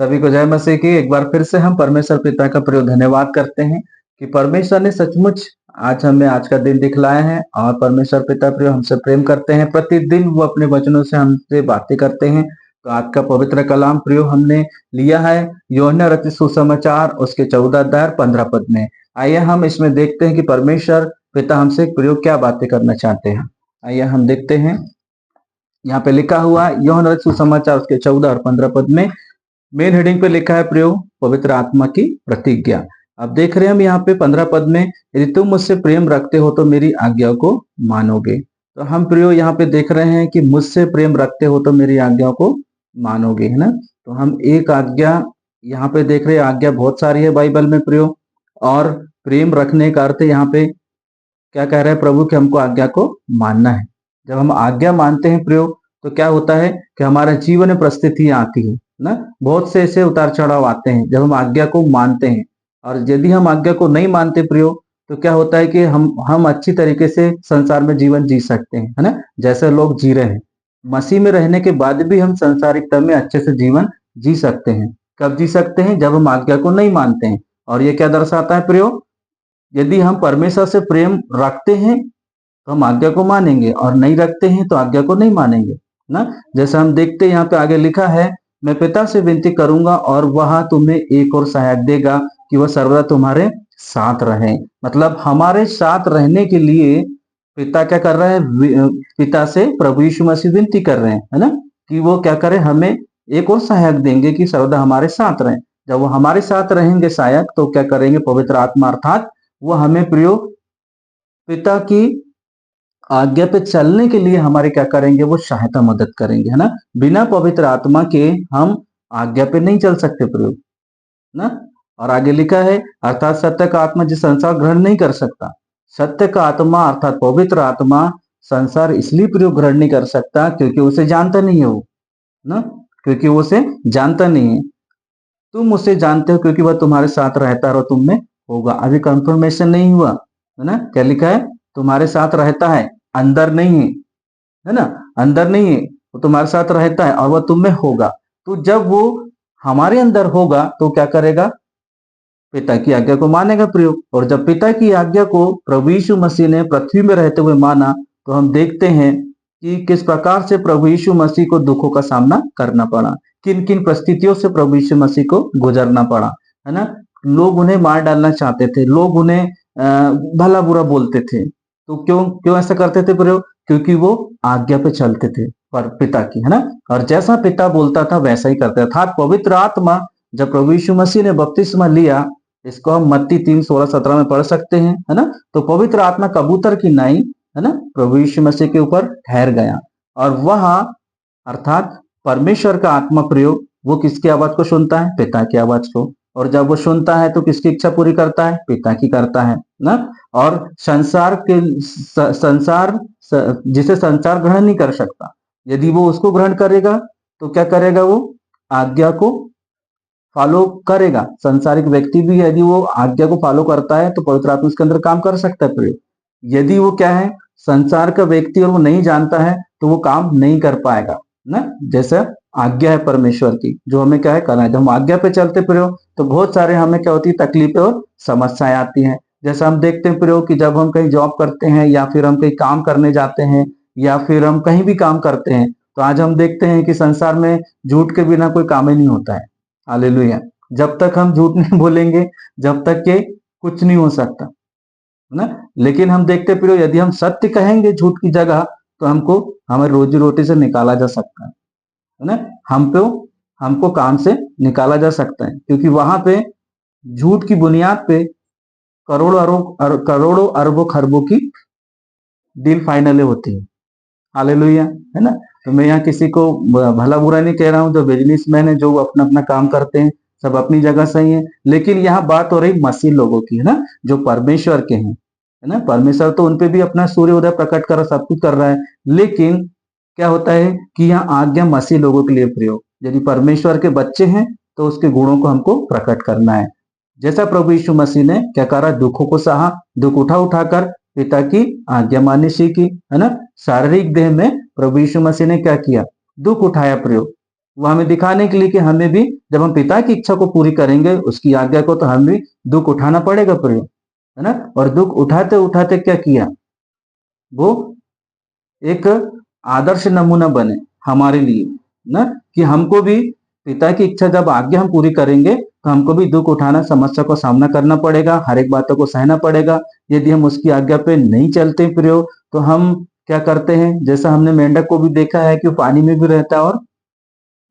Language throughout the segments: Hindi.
सभी को जय मसीह की। एक बार फिर से हम परमेश्वर पिता का प्रयोग धन्यवाद करते हैं कि परमेश्वर ने सचमुच आज हमें आज का दिन दिखलाया है और परमेश्वर पिता प्रयोग हमसे प्रेम करते हैं। प्रतिदिन वो अपने वचनों से हमसे बातें करते हैं। तो आज का पवित्र कलाम प्रयोग हमने लिया है यूहन्ना रचित सुसमाचार उसके 14 अध्याय 15 पद में। आइए हम इसमें देखते हैं कि परमेश्वर पिता हमसे प्रयोग क्या बातें करना चाहते हैं। आइए हम देखते हैं। यहाँ पे लिखा हुआ यूहन्ना रचित सुसमाचार उसके 14 और 15 पद में मेन हेडिंग पे लिखा है प्रयोग पवित्र आत्मा की प्रतिज्ञा। अब देख रहे हैं हम यहाँ पे 15 पद में, यदि तुम मुझसे प्रेम रखते हो तो मेरी आज्ञा को मानोगे। तो हम प्रयोग यहाँ पे देख रहे हैं कि मुझसे प्रेम रखते हो तो मेरी आज्ञा को मानोगे, है ना। तो हम एक आज्ञा यहाँ पे देख रहे हैं, आज्ञा बहुत सारी है बाइबल में प्रयोग, और प्रेम रखने का अर्थ यहाँ पे क्या कह रहे हैं प्रभु कि हमको आज्ञा को मानना है। जब हम आज्ञा मानते हैं प्रयोग तो क्या होता है कि हमारे जीवन में परिस्थितियां आती है ना, बहुत से ऐसे उतार चढ़ाव आते हैं जब हम आज्ञा को मानते हैं। और यदि हम आज्ञा को नहीं मानते प्रयोग तो क्या होता है कि हम अच्छी तरीके से संसार में जीवन जी सकते हैं, है ना, जैसे लोग जी रहे हैं। मसीह में रहने के बाद भी हम संसारिकता में अच्छे से जीवन जी सकते हैं। कब जी सकते हैं? जब हम आज्ञा को नहीं मानते हैं। और ये क्या दर्शाता है प्रयोग? यदि हम परमेश्वर से प्रेम रखते हैं तो हम आज्ञा को मानेंगे, और नहीं रखते हैं तो आज्ञा को नहीं मानेंगे ना। जैसे हम देखते हैं यहाँ पे आगे लिखा है, मैं पिता से विनती करूंगा और वह तुम्हें एक और सहायक देगा कि वह सर्वदा तुम्हारे साथ रहे। मतलब हमारे साथ रहने के लिए पिता क्या कर रहा है? पिता से प्रभु यीशु मसीह विनती कर रहे हैं, है ना, कि वो क्या करें, हमें एक और सहायक देंगे कि सर्वदा हमारे साथ रहे। जब वो हमारे साथ रहेंगे सहायक, तो क्या करेंगे? पवित्र आत्मा अर्थात वो हमें प्रयोग पिता की आज्ञा पे चलने के लिए हमारे क्या करेंगे? वो सहायता मदद करेंगे, है ना। बिना पवित्र आत्मा के हम आज्ञा पे नहीं चल सकते प्रयोग ना। और आगे लिखा है, अर्थात सत्य का आत्मा जिस संसार ग्रहण नहीं कर सकता। सत्य का आत्मा अर्थात पवित्र आत्मा संसार इसलिए प्रयोग ग्रहण नहीं कर सकता क्योंकि उसे जानता नहीं है वो ना, क्योंकि वो उसे जानता नहीं है। तुम उसे जानते हो क्योंकि वह तुम्हारे साथ रहता है और तुम में होगा। अभी कंफर्मेशन नहीं हुआ, है ना। क्या लिखा है? तुम्हारे साथ रहता है, अंदर नहीं है ना, अंदर नहीं है, वो तुम्हारे साथ रहता है और वह तुम में होगा। तो जब वो हमारे अंदर होगा तो क्या करेगा? पिता की आज्ञा को मानेगा प्रयोग। और जब पिता की आज्ञा को प्रभु यीशु मसीह ने पृथ्वी में रहते हुए माना, तो हम देखते हैं कि किस प्रकार से प्रभु यीशु मसीह को दुखों का सामना करना पड़ा, किन किन परिस्थितियों से प्रभु यीशु मसीह को गुजरना पड़ा, है ना। लोग उन्हें मार डालना चाहते थे, लोग उन्हें भला बुरा बोलते थे। तो क्यों क्यों ऐसा करते थे प्रयोग? क्योंकि वो आज्ञा पे चलते थे पर पिता की, है ना। और जैसा पिता बोलता था वैसा ही करते, अर्थात पवित्र आत्मा जब प्रभु यीशु मसीह ने बपतिस्मा लिया, इसको हम मत्ती 3:16-17 में पढ़ सकते हैं, है ना। तो पवित्र आत्मा कबूतर की नाई, है ना, प्रभु यीशु मसीह के ऊपर ठहर गया। और वह अर्थात परमेश्वर का आत्मा प्रयोग वो किसकी आवाज को सुनता है? पिता की आवाज को। और जब वो सुनता है तो किसकी इच्छा पूरी करता है? पिता की करता है ना। और संसार जिसे संसार ग्रहण नहीं कर सकता, यदि वो उसको ग्रहण करेगा तो क्या करेगा? वो आज्ञा को फॉलो करेगा। संसारिक व्यक्ति भी यदि वो आज्ञा को फॉलो करता है तो पवित्र आत्मा उसके अंदर काम कर सकता है प्रयोग। यदि वो क्या है? संसार का व्यक्ति और वो नहीं जानता है तो वो काम नहीं कर पाएगा ना। जैसे आज्ञा है परमेश्वर की जो हमें क्या है करना है, जब हम आज्ञा पे चलते प्रयोग तो बहुत सारे हमें क्या होती है? तकलीफें और समस्याएं आती हैं। जैसे हम देखते हैं प्रयोग कि जब हम कहीं जॉब करते हैं या फिर हम कहीं काम करने जाते हैं या फिर हम कहीं भी काम करते हैं, तो आज हम देखते हैं कि संसार में झूठ के बिना कोई काम ही नहीं होता है। हालेलुया। जब तक हम झूठ नहीं बोलेंगे, जब तक के कुछ नहीं हो सकता, है ना। लेकिन हम देखते फिर यदि हम सत्य कहेंगे झूठ की जगह तो हमें रोजी रोटी से निकाला जा सकता है ना। हमको काम से निकाला जा सकता है, क्योंकि वहां पे झूठ की बुनियाद पे करोड़ों अरबों खरबों की डील फाइनलें होती है। हालेलुया, है ना। तो मैं यहाँ किसी को भला बुरा नहीं कह रहा हूँ। जो बिजनेसमैन है, जो अपना अपना काम करते हैं, सब अपनी जगह सही है। लेकिन यहाँ बात हो रही मसीह लोगों की, है ना, जो परमेश्वर के हैं, है ना। परमेश्वर तो उनपे भी अपना सूर्य उदय प्रकट कर सब कुछ कर रहा है। लेकिन क्या होता है कि यहाँ आज्ञा मसीह लोगों के लिए प्रयोग। यदि परमेश्वर के बच्चे हैं तो उसके गुणों को हमको प्रकट करना है। जैसा प्रभु यीशु मसीह ने क्या करा? दुखों को सहा, दुख उठाकर पिता की आज्ञा माननी सीखी, है ना। शारीरिक देह में प्रभु यीशु मसीह ने क्या किया? दुख उठाया प्रयोग। वो हमें दिखाने के लिए कि हमें भी जब हम पिता की इच्छा को पूरी करेंगे, उसकी आज्ञा को, तो हमें भी दुख उठाना पड़ेगा प्रियो, है ना। और दुख उठाते उठाते क्या किया, वो एक आदर्श नमूना बने हमारे लिए ना, कि हमको भी पिता की इच्छा जब आज्ञा हम पूरी करेंगे तो हमको भी दुख उठाना, समस्या को सामना करना पड़ेगा, हर एक बातों को सहना पड़ेगा। यदि हम उसकी आज्ञा पे नहीं चलते प्रयोग, तो हम क्या करते हैं, जैसा हमने मेंढक को भी देखा है कि वो पानी में भी रहता है और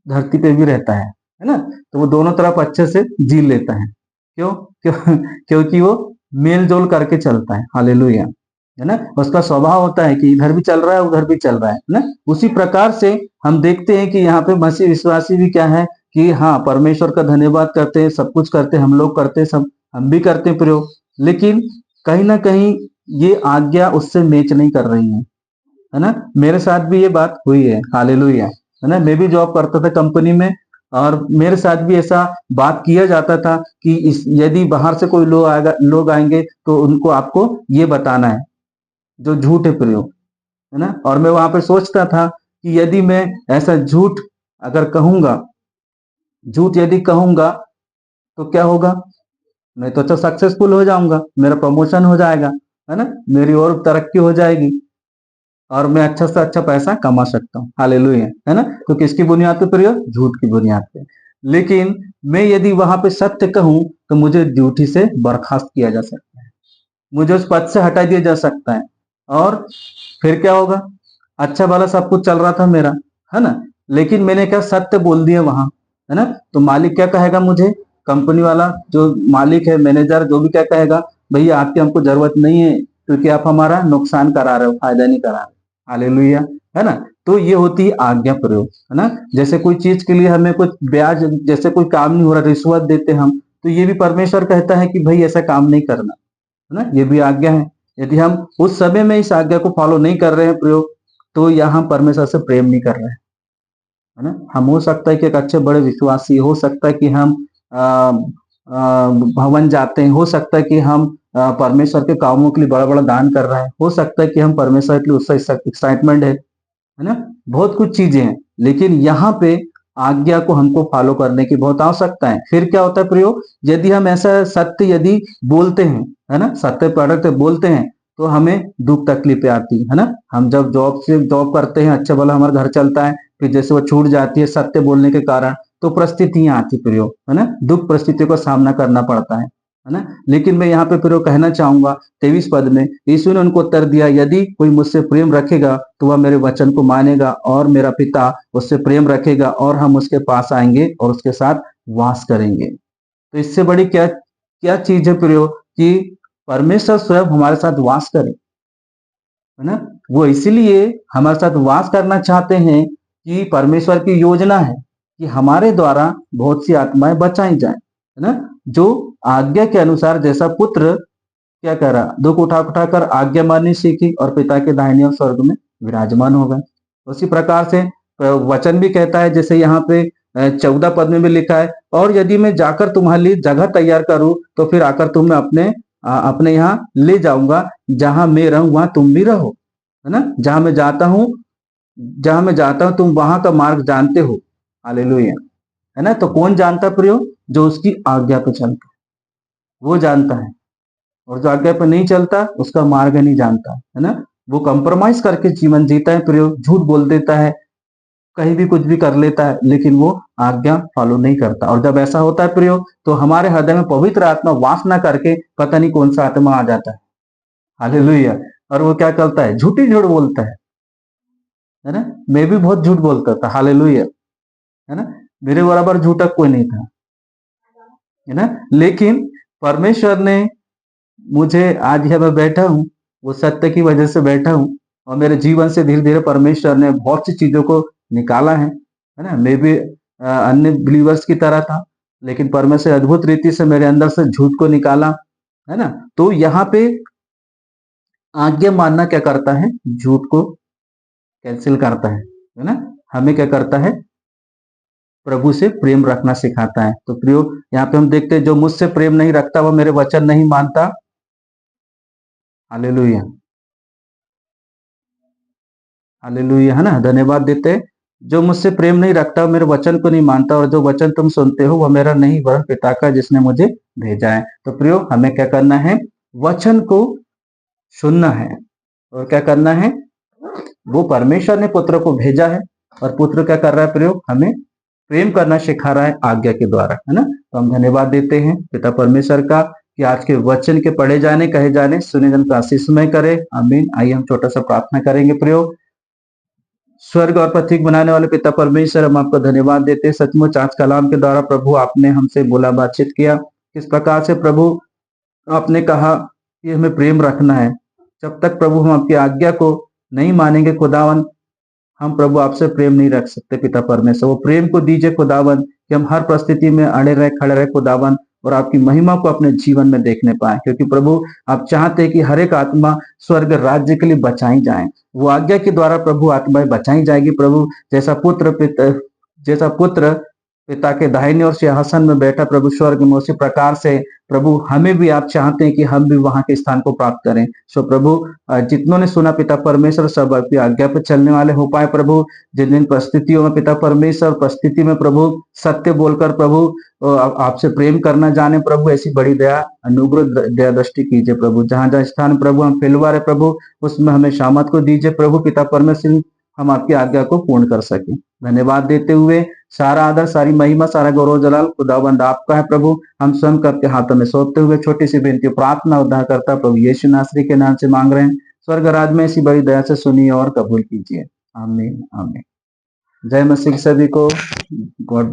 धरती पे भी रहता है ना। तो वो दोनों तरफ अच्छे से जी लेता है। क्यों? क्यों? क्योंकि वो मेल जोल करके चलता है। हालेलुया, है ना। उसका स्वभाव होता है कि इधर भी चल रहा है, उधर भी चल रहा है ना। उसी प्रकार से हम देखते हैं कि यहाँ पे मसीह विश्वासी भी क्या है कि हाँ, परमेश्वर का धन्यवाद करते हैं, सब कुछ करते हैं, हम लोग करते हैं, सब हम भी करते हैं प्रयोग, लेकिन कहीं ना कहीं ये आज्ञा उससे मैच नहीं कर रही है ना। मेरे साथ भी ये बात हुई है। हालेलुया, है ना। मैं भी जॉब करता था कंपनी में, और मेरे साथ भी ऐसा बात किया जाता था कि यदि बाहर से कोई लोग आएंगे तो उनको आपको ये बताना है जो झूठ है प्रयोग, है ना। और मैं वहां पे सोचता था कि यदि मैं ऐसा झूठ अगर कहूंगा, झूठ यदि कहूंगा तो क्या होगा, मैं तो अच्छा सक्सेसफुल हो जाऊंगा, मेरा प्रमोशन हो जाएगा, है ना, मेरी और तरक्की हो जाएगी, और मैं अच्छा से अच्छा पैसा कमा सकता हूँ। हालेलुया, है ना। तो किसकी बुनियाद पे प्रयोग, झूठ की बुनियाद पे। लेकिन मैं यदि वहां पे सत्य कहूं तो मुझे ड्यूटी से बर्खास्त किया जा सकता है, मुझे उस पद से हटा दिया जा सकता है, और फिर क्या होगा, अच्छा भला सब कुछ चल रहा था मेरा, है ना, लेकिन मैंने क्या सत्य बोल दिया वहां, है ना। तो मालिक क्या कहेगा मुझे, कंपनी वाला जो मालिक है, मैनेजर जो भी, क्या कहेगा, भैया आपकी हमको जरूरत नहीं है, क्योंकि आप हमारा नुकसान करा रहे हो, फायदा नहीं करा रहे। हालेलुया, है ना। तो ये होती है आज्ञा प्रयोग, है ना। जैसे कोई चीज के लिए हमें कुछ ब्याज, जैसे कोई काम नहीं हो रहा, रिश्वत देते हम, तो ये भी परमेश्वर कहता है कि भाई ऐसा काम नहीं करना, है ना, ये भी आज्ञा है। यदि हम उस समय में इस आज्ञा को फॉलो नहीं कर रहे हैं प्रयोग, तो यहाँ परमेश्वर से प्रेम नहीं कर रहे हैं, है ना। हम हो सकता है कि एक अच्छे बड़े विश्वासी, हो सकता है कि हम भवन जाते हैं, हो सकता है कि हम परमेश्वर के कामों के लिए बड़ा बड़ा दान कर रहे हैं, हो सकता है कि हम परमेश्वर के लिए उससे एक्साइटमेंट है ना, बहुत कुछ चीजें हैं, लेकिन यहाँ पे आज्ञा को हमको फॉलो करने की बहुत आवश्यकता है। फिर क्या होता है प्रयोग, यदि हम ऐसा सत्य यदि बोलते हैं, है ना, सत्य पढ़ते बोलते हैं, तो हमें दुख तकलीफें आती है ना। हम जब जॉब करते हैं, अच्छा भला हमारा घर चलता है, फिर जैसे वो छूट जाती है सत्य बोलने के कारण, तो परिस्थितियां आती प्रयोग, है ना, दुख परिस्थितियों का सामना करना पड़ता है ना। लेकिन मैं यहाँ पे प्रयोग कहना चाहूंगा 23 पद में, यीशु ने उनको उत्तर दिया, यदि कोई मुझसे प्रेम रखेगा तो वह मेरे वचन को मानेगा, और मेरा पिता उससे प्रेम रखेगा, और हम उसके पास आएंगे और उसके साथ वास करेंगे। तो इससे बड़ी क्या क्या चीज है प्रयोग, कि परमेश्वर स्वयं हमारे साथ वास करे, है ना। वो इसीलिए हमारे साथ वास करना चाहते हैं कि परमेश्वर की योजना है कि हमारे द्वारा बहुत सी आत्माएं बचाई जाए, है ना। जो आज्ञा के अनुसार, जैसा पुत्र क्या करा, दुख उठा उठाकर आज्ञा माननी सीखी, और पिता के दाहिने और स्वर्ग में विराजमान हो गए। उसी प्रकार से वचन भी कहता है, जैसे यहाँ पे 14 पद में भी लिखा है, और यदि मैं जाकर तुम्हारे लिए जगह तैयार करूं तो फिर आकर तुम्हें अपने यहाँ ले जाऊंगा, जहां मैं रहूं वहां तुम भी रहो, है ना। जहां मैं जाता हूं तुम वहां का मार्ग जानते हो। हालेलुया, है ना। तो कौन जानता प्रियो, जो उसकी आज्ञा पे चलता है वो जानता है, और जो आज्ञा पे नहीं चलता उसका मार्ग नहीं जानता, है ना। वो कंप्रोमाइज करके जीवन जीता है प्रयोग, झूठ बोल देता है, कहीं भी कुछ भी कर लेता है, लेकिन वो आज्ञा फॉलो नहीं करता। और जब ऐसा होता है प्रयोग, तो हमारे हृदय में पवित्र आत्मा वास ना करके पता नहीं कौन सा आत्मा आ जाता है। हालेलुया। और वो क्या करता है, झूठी झूठ बोलता है ना। मैं भी बहुत झूठ बोलता था। हालेलुया, है ना। मेरे बराबर झूठा कोई नहीं था, है ना। लेकिन परमेश्वर ने मुझे, आज यहाँ मैं बैठा हूँ, वो सत्य की वजह से बैठा हूँ, और मेरे जीवन से धीरे धीरे परमेश्वर ने बहुत सी चीजों को निकाला है ना। मैं भी अन्य बिलीवर्स की तरह था, लेकिन परमेश्वर अद्भुत रीति से मेरे अंदर से झूठ को निकाला, है ना। तो यहाँ पे आज्ञा मानना क्या करता है, झूठ को कैंसिल करता है ना। हमें क्या करता है, प्रभु से प्रेम रखना सिखाता है। तो प्रियो, यहाँ पे हम देखते हैं, जो मुझसे प्रेम नहीं रखता वो मेरे वचन नहीं मानता। हालेलुया, हालेलुया, है ना। धन्यवाद देते हैं जो मुझसे प्रेम नहीं रखता, मेरे वचन को नहीं मानता, और जो वचन तुम सुनते हो वह मेरा नहीं वरन पिता का जिसने मुझे भेजा है। तो प्रियो, हमें क्या करना है? वचन को सुनना है। और क्या करना है? वो परमेश्वर ने पुत्र को भेजा है, और पुत्र क्या कर रहा है प्रियो? हमें प्रेम करना सिखा रहा है आज्ञा के द्वारा, है ना। तो हम धन्यवाद देते हैं पिता परमेश्वर का कि आज के वचन के पढ़े जाने, कहे जाने, सुने जन का आशीषमय करे। आमीन। आइए हम छोटा सा प्रार्थना करेंगे। प्रियो स्वर्ग और पृथ्वी को बनाने वाले पिता परमेश्वर, हम आपको धन्यवाद देते हैं। सचमुच आज कलाम के द्वारा प्रभु आपने हमसे बोला, बातचीत किया। किस प्रकार से प्रभु आपने कहा कि हमें प्रेम रखना है। जब तक प्रभु हम आपकी आज्ञा को नहीं मानेंगे खुदावन, हम प्रभु आपसे प्रेम नहीं रख सकते पिता परमेश्वर। वो प्रेम को दीजिए खुदावन कि हम हर परिस्थिति में अड़े रहे, खड़े रहे खुदावन, और आपकी महिमा को अपने जीवन में देखने पाए। क्योंकि प्रभु आप चाहते हैं कि हर एक आत्मा स्वर्ग राज्य के लिए बचाई जाए। वो आज्ञा के द्वारा प्रभु आत्माएं बचाई जाएगी प्रभु। जैसा पुत्र पिता के दाहिने और सिंहासन में बैठा प्रभु स्वर्ग में, उसी प्रकार से प्रभु हमें भी आप चाहते हैं कि हम भी वहां के स्थान को प्राप्त करें। सो प्रभु जितनों ने सुना पिता परमेश्वर, सब आपकी आज्ञा पर चलने वाले हो पाए प्रभु। जिन जिन परिस्थितियों में पिता परमेश्वर, परिस्थिति में प्रभु सत्य बोलकर प्रभु आपसे प्रेम करना जाने प्रभु, ऐसी बड़ी दया अनुग्रह दया दृष्टि कीजिए प्रभु। जहां जहां स्थान प्रभु हम फेलवा रहे प्रभु, उसमें हमें शामत को दीजिए प्रभु पिता परमेश्वर, हम आपकी आज्ञा को पूर्ण कर सके। धन्यवाद देते हुए सारा आदर, सारी महिमा, सारा गौरव जलाल खुदाबंद आपका है प्रभु। हम स्वयं करके हाथों में सौंपते हुए छोटी सी बेनती प्रार्थना उद्धार करता प्रभु यीशु नासरी के नाम से मांग रहे हैं। स्वर्ग राज में ऐसी बड़ी दया से सुनिए और कबूल कीजिए। आमीन आमीन। जय मसीह सभी को। गॉड